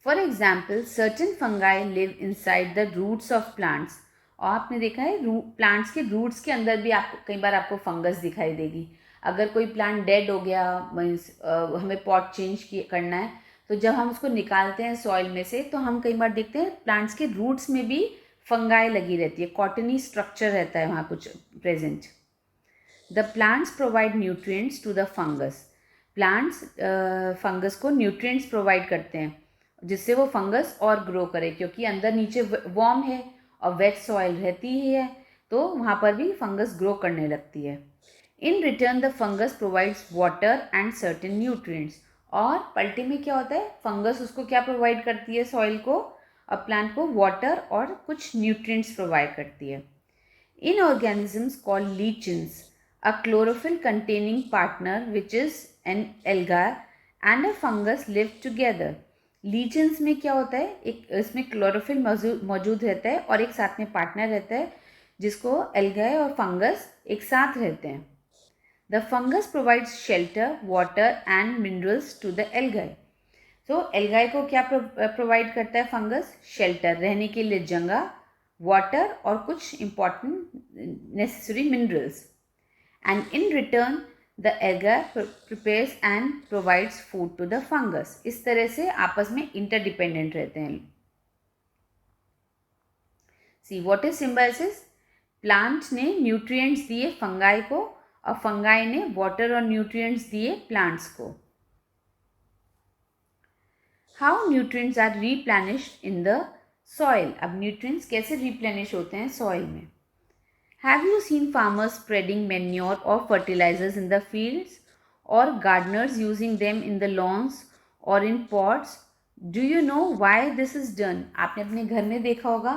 For example certain fungi live inside the roots of plants. और आपने देखा है प्लांट्स के रूट्स के अंदर भी आपको कई बार आपको फंगस दिखाई देगी. अगर कोई प्लांट डेड हो गया मीन्स हमें पॉट चेंज करना है, तो जब हम उसको निकालते हैं सॉइल में से तो हम कई बार देखते हैं प्लांट्स के रूट्स में भी फंगाई लगी रहती है. कॉटनी स्ट्रक्चर रहता है वहाँ कुछ present. The plants provide nutrients to the fungus. Plants fungus को न्यूट्रिएंट्स प्रोवाइड करते हैं जिससे वो फंगस और ग्रो करे, क्योंकि अंदर नीचे वार्म है और वेट सॉइल रहती ही है तो वहाँ पर भी फंगस ग्रो करने लगती है. इन return the fungus provides water and certain nutrients. और पलटे में क्या होता है, फंगस उसको क्या प्रोवाइड करती है, सॉइल को और प्लांट को वाटर और कुछ न्यूट्रिएंट्स प्रोवाइड करती है. In organisms called lichens, a chlorophyll containing partner which is an alga and a fungus live together. लीचेंस में क्या होता है, एक इसमें क्लोरोफिल मौजूद रहता है और एक साथ में पार्टनर रहता है जिसको एल्गाई और फंगस एक साथ रहते हैं. The fungus provides shelter, water and minerals to the algae. तो एल्गाई को क्या प्रोवाइड करता है फंगस? शेल्टर, रहने के लिए जगह, वाटर और कुछ important necessary minerals. And in return the alga prepares and provides food to the fungus. इस तरह से आपस में interdependent रहते हैं. See what is symbiosis? Plant ने न्यूट्रिएंट्स दिए फंगाई को और फंगाई ने वाटर और न्यूट्रिएंट्स दिए प्लांट्स को. How nutrients are replenished in the soil. अब न्यूट्रिएंट्स कैसे रिप्लेनिश होते हैं सॉइल में. Have you seen farmers spreading manure or fertilizers in the fields or gardeners using them in the lawns or in pots? Do you know why this is done? आपने अपने घर में देखा होगा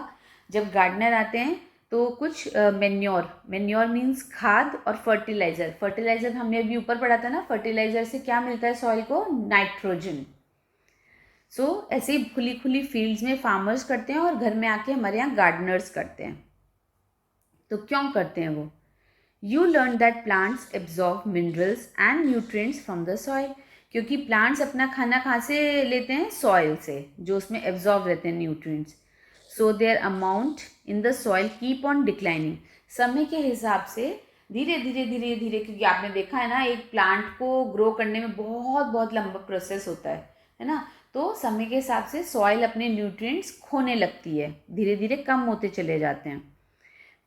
जब गार्डनर आते हैं तो कुछ मेन्योर मीन्स खाद और फर्टिलाइजर हमने अभी ऊपर पढ़ा था ना. फर्टिलाइजर से क्या मिलता है सॉइल को? नाइट्रोजन. सो ऐसे ही खुली खुली फील्ड्स में फार्मर्स करते हैं और घर में आके हमारे यहाँ गार्डनर्स करते हैं. तो क्यों करते हैं वो? You learn that plants absorb minerals and nutrients from the soil. क्योंकि प्लांट्स अपना खाना कहाँ से लेते हैं? सॉइल से, जो उसमें एब्जॉर्ब रहते हैं nutrients. So their amount in the soil keep on declining. समय के हिसाब से धीरे धीरे, क्योंकि आपने देखा है ना एक प्लांट को ग्रो करने में बहुत लंबा प्रोसेस होता है ना. तो समय के हिसाब से सॉइल अपने न्यूट्रिएंट्स खोने लगती है, धीरे धीरे कम होते चले जाते हैं.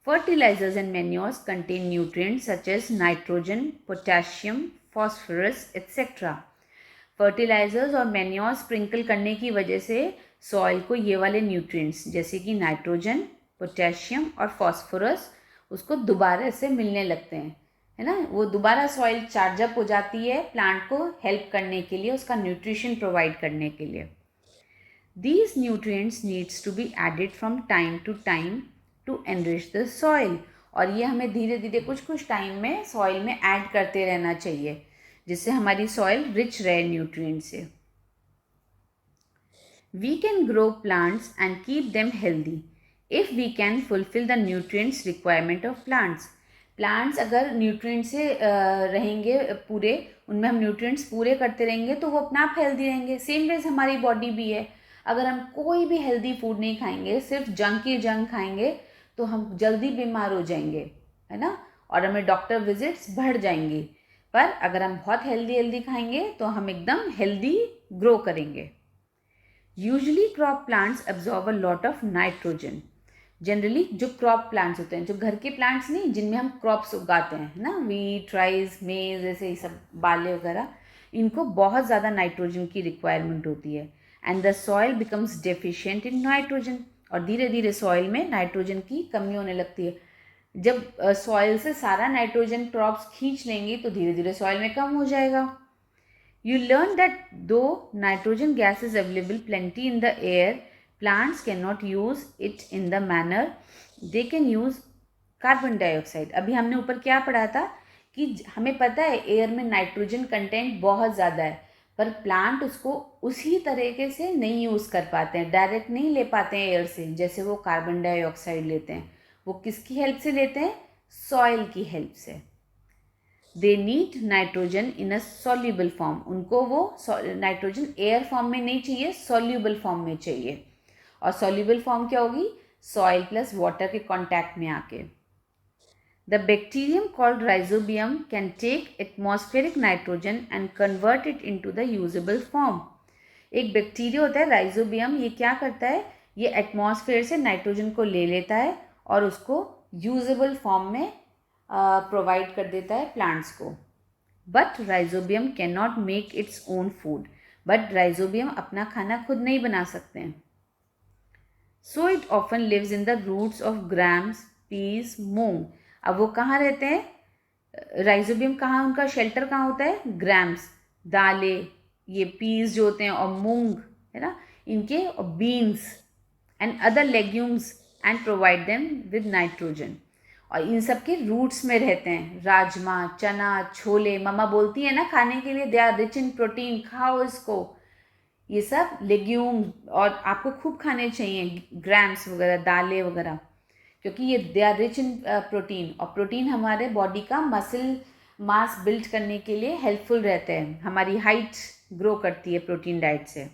Fertilizers and manures contain nutrients such as nitrogen, potassium, phosphorus, etc. Fertilizers और manure स्प्रिंकल करने की वजह से सॉइल को ये वाले न्यूट्रिएंट्स जैसे कि नाइट्रोजन, पोटेशियम और फॉस्फोरस उसको दोबारा से मिलने लगते हैं, है ना. वो दोबारा सॉइल चार्जअप हो जाती है प्लांट को हेल्प करने के लिए, उसका न्यूट्रिशन प्रोवाइड करने के लिए. These nutrients needs to be added from time to time to enrich the soil. और ये हमें धीरे धीरे कुछ टाइम में सॉइल में ऐड करते रहना चाहिए जिससे हमारी सॉइल रिच रहे न्यूट्रिएंट से. We can grow plants and keep them healthy if we can fulfil the nutrients requirement of plants. Plants अगर न्यूट्रिएंट से रहेंगे पूरे, उनमें हम न्यूट्रिएंट्स पूरे करते रहेंगे तो वो अपने आप हेल्दी रहेंगे। सेम वेज हमारी बॉडी भी है, अगर हम कोई भी हेल्दी फूड नहीं खाएंगे, सिर्फ जंक ही जंक खाएंगे, तो हम जल्दी बीमार हो जाएंगे, है ना, और हमें डॉक्टर विजिट्स बढ़ जाएंगी। पर अगर हम बहुत हेल्दी खाएंगे तो हम एकदम हेल्दी ग्रो करेंगे। Usually crop plants absorb a lot of nitrogen. Generally जो क्रॉप प्लांट्स होते हैं, जो घर के प्लांट्स नहीं, जिनमें हम क्रॉप्स उगाते हैं ना, वीट, राइस, मेज, जैसे ये सब बाले वगैरह, इनको बहुत ज़्यादा नाइट्रोजन की रिक्वायरमेंट होती है। And the soil becomes deficient in nitrogen, और धीरे धीरे सॉइल में नाइट्रोजन की कमी होने लगती है। जब सॉइल से सारा नाइट्रोजन क्रॉप्स खींच लेंगी तो धीरे धीरे सॉइल में कम हो जाएगा। You learn that though nitrogen gas is available plenty in the air, plants cannot use it in the manner they can use carbon dioxide. अभी हमने ऊपर क्या पढ़ा था कि हमें पता है एयर में नाइट्रोजन कंटेंट बहुत ज़्यादा है, पर प्लांट उसको उसी तरीके से नहीं यूज़ कर पाते हैं, डायरेक्ट नहीं ले पाते हैं एयर से, जैसे वो कार्बन डाइऑक्साइड लेते हैं। वो किसकी हेल्प से लेते हैं? सॉइल की हेल्प से। They need nitrogen in a soluble form, उनको वो नाइट्रोजन एयर फॉर्म में नहीं चाहिए, सॉल्यूबल फॉर्म में चाहिए। और सॉल्यूबल फॉर्म क्या होगी? सॉइल प्लस वाटर के कांटेक्ट में आके। The bacterium called rhizobium can take atmospheric nitrogen and convert it into the usable form. एक बैक्टीरिया होता है राइजोबियम, ये क्या करता है? ये एटमॉस्फेयर से नाइट्रोजन को ले लेता है और उसको यूजेबल फॉर्म में प्रोवाइड कर देता है प्लांट्स को। But rhizobium can not make its own food, but rhizobium अपना खाना खुद नहीं बना सकते हैं। So it often lives in the roots of grams, peas, moong. अब वो कहाँ रहते हैं? राइजोबियम कहाँ, उनका शेल्टर कहाँ होता है? ग्राम्स, दालें, ये पीस जो होते हैं, और मूंग, है ना, इनके, और beans and other legumes, and provide them with nitrogen. और इन सब के रूट्स में रहते हैं। राजमा, चना, छोले, मम्मा बोलती है ना खाने के लिए, they are rich in protein, खाओ इसको। ये सब लेग्यूम, और आपको खूब खाने चाहिए, ग्राम्स वगैरह, दालें वगैरह, क्योंकि ये they are rich in protein. और प्रोटीन हमारे बॉडी का मसल मास बिल्ड करने के लिए हेल्पफुल रहते हैं, हमारी हाइट ग्रो करती है प्रोटीन डाइट से।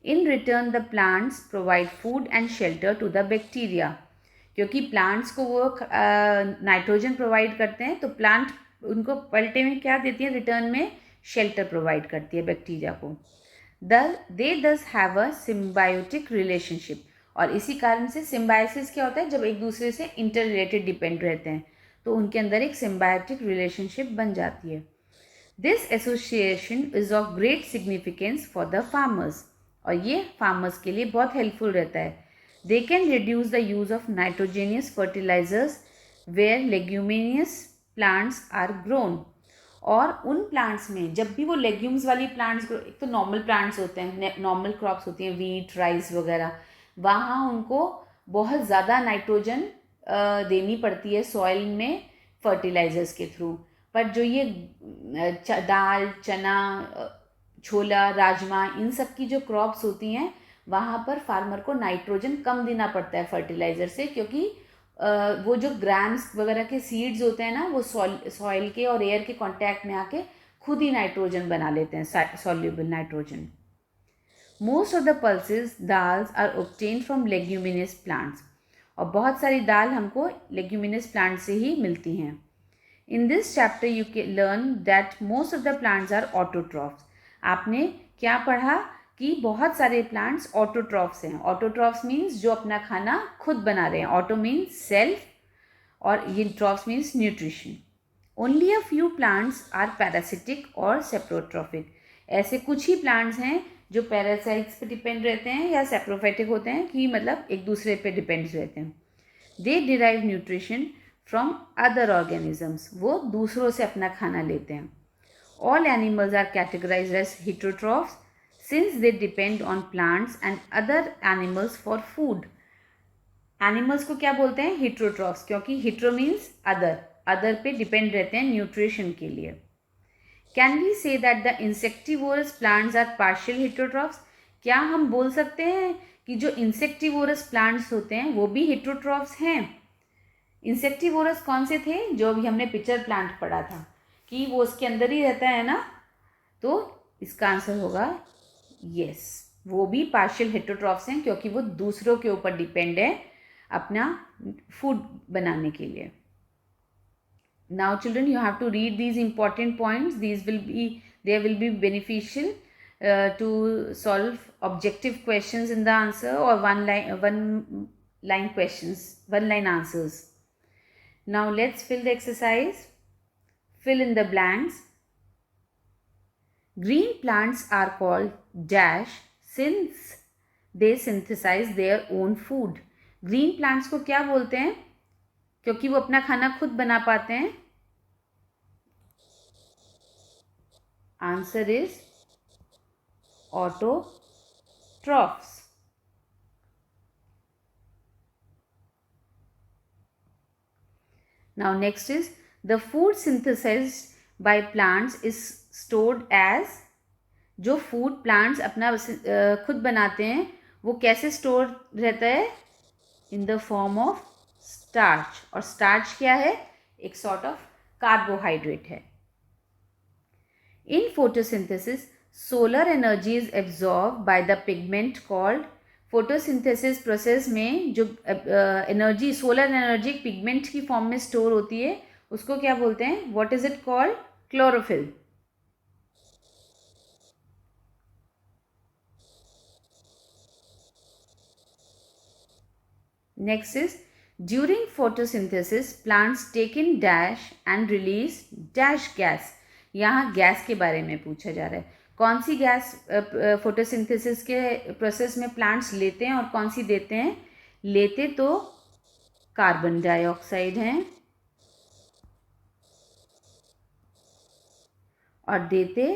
In return the plants provide food and shelter to the bacteria, क्योंकि प्लांट्स को वो नाइट्रोजन प्रोवाइड करते हैं, तो प्लांट उनको पलटे में क्या देती है? रिटर्न में शेल्टर प्रोवाइड करती है बैक्टीरिया को। दे दस हैव अ सिम्बायोटिक रिलेशनशिप, और इसी कारण से सिम्बायोसिस क्या होता है? जब एक दूसरे से इंटर रिलेटेड डिपेंड रहते हैं, तो उनके अंदर एक सिम्बायोटिक रिलेशनशिप बन जाती है। This association is of great significance for the farmers, और ये फार्मर्स के लिए बहुत हेल्पफुल रहता है। They can reduce the use of nitrogenous fertilizers where leguminous plants are grown. और उन प्लांट्स में जब भी वो लेग्यूम्स वाली प्लांट्स, एक तो नॉर्मल प्लांट्स होते हैं, नॉर्मल क्रॉप्स होती हैं, वीट, राइस वगैरह, वहाँ उनको बहुत ज़्यादा नाइट्रोजन देनी पड़ती है सॉइल में फर्टिलाइजर्स के थ्रू। पर जो ये दाल, चना, छोला, राजमा, इन सब की जो क्रॉप्स होती हैं, वहाँ पर फार्मर को नाइट्रोजन कम देना पड़ता है फर्टिलाइज़र से, क्योंकि वो जो ग्राम्स वगैरह के सीड्स होते हैं ना, वो सॉइल के और एयर के कांटेक्ट में आके खुद ही नाइट्रोजन बना लेते हैं, soluble nitrogen. Most of the pulses dals are obtained from leguminous plants, और बहुत सारी दाल हमको लेग्यूमिनस प्लांट से ही मिलती हैं। In this chapter you can learn that most of the plants are autotrophs. आपने क्या पढ़ा कि बहुत सारे प्लांट्स ऑटोट्रॉफ्स हैं। ऑटोट्रॉफ्स मीन्स जो अपना खाना खुद बना रहे हैं, ऑटो मीन्स सेल्फ, और ये trophs means nutrition. Only a few plants are parasitic और सेप्रोट्रॉफिक। ऐसे कुछ ही प्लांट्स हैं जो पैरासाइट्स पे डिपेंड रहते हैं या सेप्रोफाइटिक होते हैं, कि मतलब एक दूसरे पे डिपेंड रहते हैं। They derive nutrition from other organisms, वो दूसरों से अपना खाना लेते हैं। All animals are categorized as heterotrophs since they depend on plants and other animals for food. Animals को क्या बोलते हैं? हेटेरोट्रॉफ्स, क्योंकि हेटेरो मीन्स अदर, अदर पे डिपेंड रहते हैं न्यूट्रिशन के लिए। Can we say that the insectivorous plants are partial heterotrophs? क्या हम बोल सकते हैं कि जो इंसेक्टिवोरस प्लांट्स होते हैं वो भी हेटेरोट्रॉफ्स हैं? इंसेक्टिवोरस कौन से थे? जो अभी हमने पिचर प्लांट पढ़ा था कि वो उसके अंदर ही रहता है ना, तो इसका आंसर होगा यस, वो भी पार्शियल हेटरोट्रॉफ्स हैं क्योंकि वो दूसरों के ऊपर डिपेंड है अपना फूड बनाने के लिए. Now children, you have to read these important points. They will be beneficial to solve objective questions in the answer, or one line questions, one line answers. Now let's fill the exercise. Fill in the blanks. Green plants are called dash since they synthesize their own food. Green plants को क्या बोलते हैं? क्योंकि वो अपना खाना खुद बना पाते हैं. Answer is autotrophs. Now next is the food synthesized by plants is stored as. जो फूड प्लांट्स अपना खुद बनाते हैं वो कैसे स्टोर रहता है? In the form of starch. और स्टार्च क्या है? एक सॉर्ट ऑफ कार्बोहाइड्रेट है. In photosynthesis, solar energy is absorbed by the pigment called. photosynthesis process में जो एनर्जी, सोलर एनर्जी पिगमेंट की फॉर्म में स्टोर होती है उसको क्या बोलते हैं? What is it called? Chlorophyll. Next is during photosynthesis plants take in dash and release dash gas. यहाँ गैस के बारे में पूछा जा रहा है. कौन सी गैस फोटोसिंथेसिस के प्रोसेस में प्लांट्स लेते हैं और कौन सी देते हैं? लेते तो कार्बन डाइऑक्साइड हैं और देते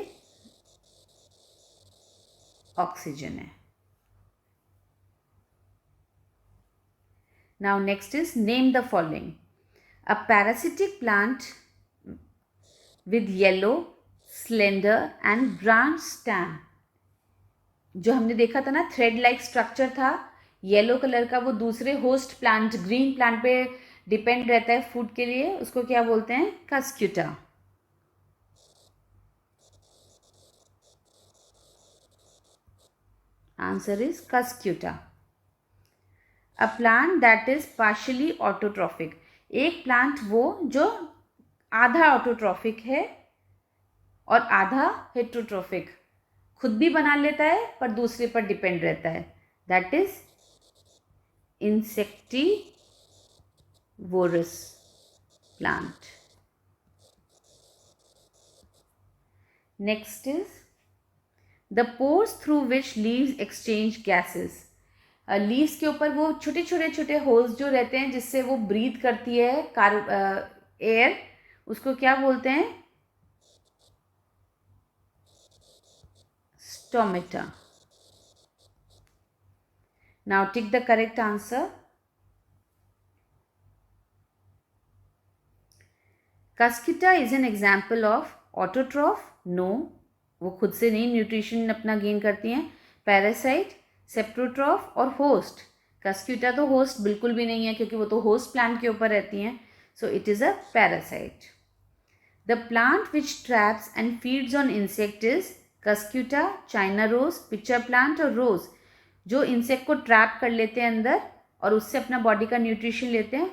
ऑक्सीजन है. Now next is name the following. A parasitic plant with yellow, slender and branch stem. जो हमने देखा था ना, थ्रेड लाइक स्ट्रक्चर था, येलो कलर का, वो दूसरे होस्ट प्लांट ग्रीन प्लांट पे डिपेंड रहता है फूड के लिए, उसको क्या बोलते हैं? Cuscuta. Answer is Cuscuta. A plant that is partially autotrophic. एक प्लांट वो जो आधा ऑटोट्रॉफिक है और आधा हेटरोट्रॉफिक, खुद भी बना लेता है पर दूसरे पर डिपेंड रहता है. That is insectivorous plant. Next is the pores through which leaves exchange gases. Leaves के ऊपर वो छोटे छोटे छोटे होल्स जो रहते हैं जिससे वो ब्रीथ करती है एयर, उसको क्या बोलते हैं? Stomata. Now tick the correct answer. Cuscuta is an example of autotroph. No, वो खुद से नहीं न्यूट्रिशन अपना गेन करती हैं. पैरासाइट, सेप्रोट्रॉफ और होस्ट. कस्क्यूटा तो होस्ट बिल्कुल भी नहीं है क्योंकि वो तो होस्ट प्लांट के ऊपर रहती हैं. So it is a parasite. The plant which traps and feeds on insect is Cuscuta, China rose, pitcher plant और rose. जो इंसेक्ट को ट्रैप कर लेते हैं अंदर और उससे अपना बॉडी का न्यूट्रिशन लेते हैं,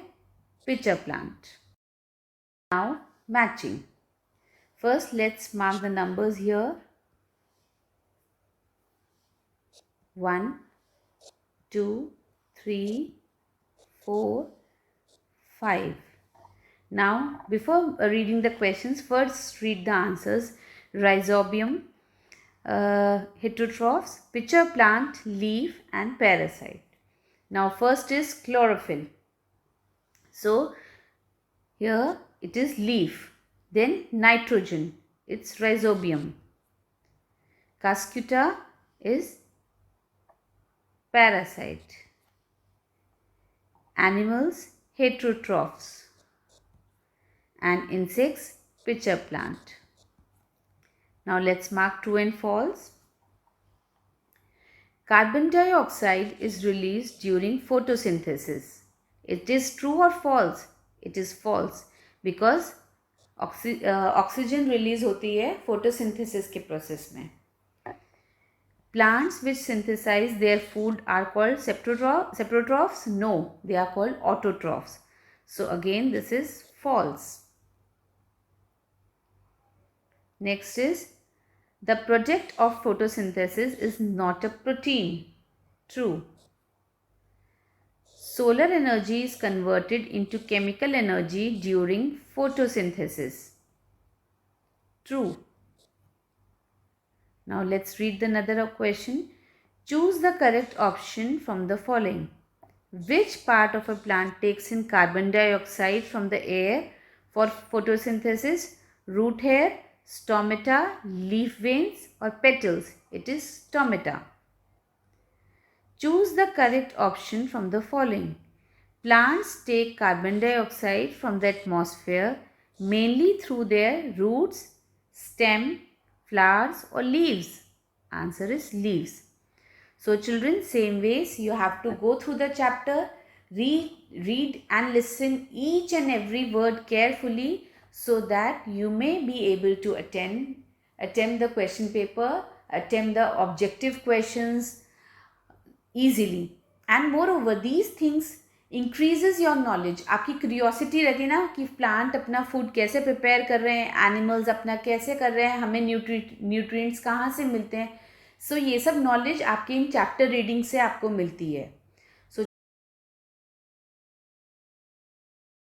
pitcher plant. Now matching. First let's mark the numbers here. 1, 2, 3, 4, 5. Now, before reading the questions, first read the answers. Rhizobium, heterotrophs, pitcher plant, leaf and parasite. Now, first is chlorophyll. So, here it is leaf. Then nitrogen, it's rhizobium. Cuscuta is parasite. Animals, heterotrophs. And insects, pitcher plant. Now let's mark true and false. Carbon dioxide is released during photosynthesis. It is true or false? It is false because oxygen release होती है photosynthesis के process में. Plants which synthesize their food are called saprotrophs? No, they are called autotrophs. So again, this is false. Next is, the product of photosynthesis is not a protein. True. Solar energy is converted into chemical energy during photosynthesis. True. Now let's read another question. Choose the correct option from the following. Which part of a plant takes in carbon dioxide from the air for photosynthesis? Root hair, stomata, leaf veins or petals? It is stomata. Choose the correct option from the following. Plants take carbon dioxide from the atmosphere mainly through their roots, stem, flowers or leaves. Answer is leaves. So children, same ways you have to go through the chapter, read and listen each and every word carefully so that you may be able to attempt the question paper, attempt the objective questions easily. And moreover, these things increases your knowledge. आपकी curiosity रहती है ना कि plant अपना food कैसे prepare कर रहे हैं, एनिमल्स अपना कैसे कर रहे हैं, हमें न्यूट्रिएंट्स कहाँ से मिलते हैं. सो ये सब नॉलेज आपके इन चैप्टर रीडिंग से आपको मिलती है.